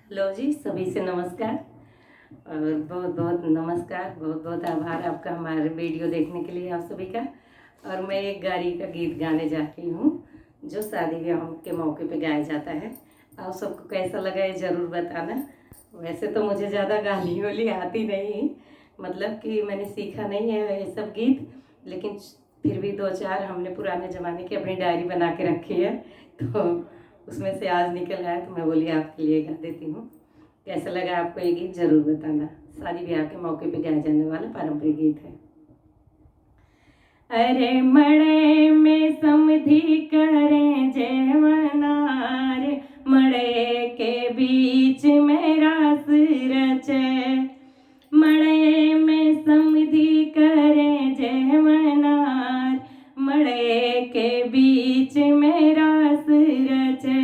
Hello जी, सभी से नमस्कार और बहुत बहुत नमस्कार, बहुत बहुत आभार आपका हमारे वीडियो देखने के लिए आप सभी का। और मैं एक गाड़ी का गीत गाने जाती हूँ जो शादी ब्याह के मौके पे गाया जाता है। आप सबको कैसा लगा ये ज़रूर बताना। वैसे तो मुझे ज़्यादा गाली वाली आती नहीं, मतलब कि मैंने सीखा नहीं है ये सब गीत, लेकिन फिर भी दो चार हमने पुराने ज़माने की अपनी डायरी बना के रखी है, तो उसमें से आज निकल आया तो मैं बोली आपके लिए गा देती हूँ। कैसा लगा आपको ये गीत ज़रूर बताना। शादी ब्याह के मौके पे गाया जाने वाला पारंपरिक गीत है। अरे मड़े में समधी करें जयवनार, मड़े के बीच में रास रचे। मड़े में समधी करें जयवनार, मड़े के बीच में रास रचे।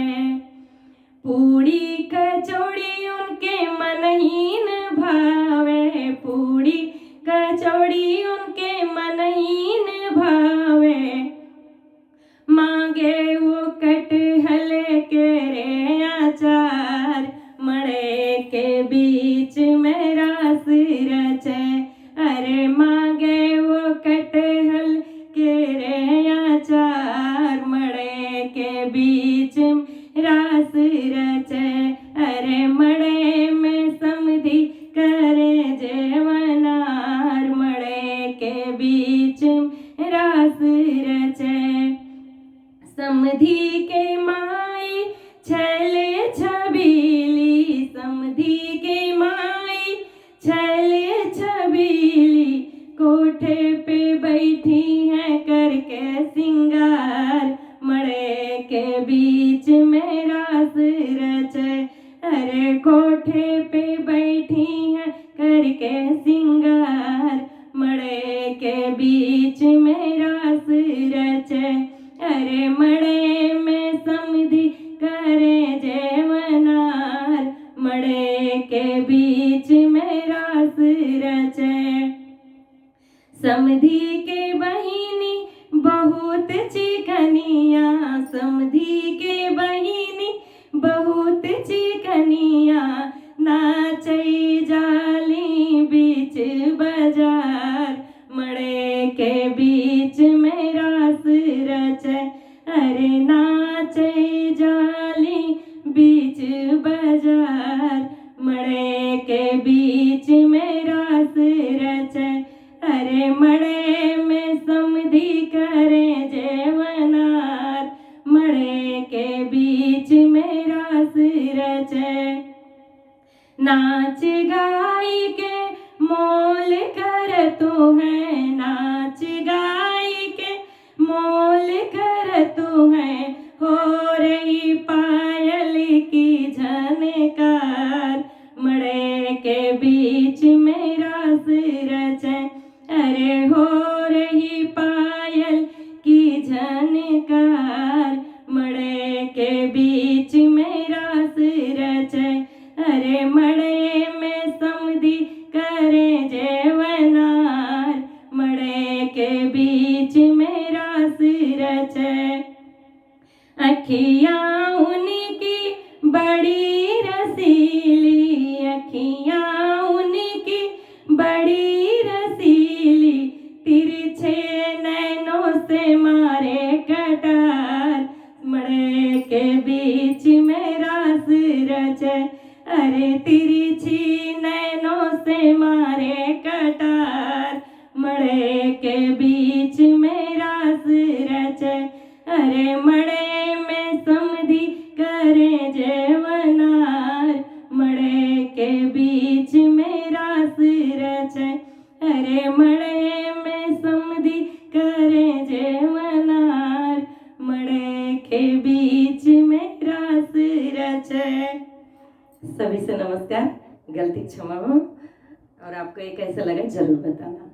पूड़ी कचौड़ी उनके मनहीन भावे, पूड़ी कचौड़ी उनके मनहीन भावे। मांगे वो कटहल के रे अचार, मड़े के बीच में रास रचे। अरे मांगे वो कटहल के रे अचार, मड़े के बीच रास रचे। अरे मड़े में समधी करे जयवनार, मड़े के बीच रास रचे। समधी के माई छैले छबीली, समधी के माई छैले छबीली, कोठे पे बैठी है करके सिंगार, मड़े के बीच में रास रचे। अरे कोठे पे बैठी है करके सिंगार, मड़े के बीच में रास रचे। अरे मड़े में समधी करे जयवनार, मड़े के बीच में रास रचे। समधी के बहिनी बहुत चिकनिया, समधी के बहिनी बहुत चिकनिया, नाचई जाली बीच बाजार, मड़े के बीच में रास रचे। अरे नाचई जाली बीच बाजार, मड़े के बीच में रास रचे। अरे मड़े में समधी करे जयवनार, मड़े के बीच में रास रचे। नाच गाई के मोल कर तू है, नाच गाई के मोल कर तू है, हो रही पायल की झनकार, मड़े के बीच में रास रचे। अरे हो रही पायल की झनकार, मड़े के बीच में रास रचे। अरे मड़े में समधी करे जयवनार, मड़े के बीच में रास रचे। अखियाँ उनकी बड़ी रसीली, अखियाँ उनकी बड़ी रसीली, तिरछे नैनों से मारे कटार, मड़े के बीच में रास रचे। अरे तिरछी नैनों से मारे कटार, मड़े के बीच में रास रचे। अरे मड़े में समधी करे जयवनार, मड़े के बीच में रास रचे। अरे मड़े में समधी करे जयवनार, मड़े के बीच में रास रचे। सभी से नमस्कार, गलती क्षमा हो, और आपको ये कैसा लगा जरूर बताना।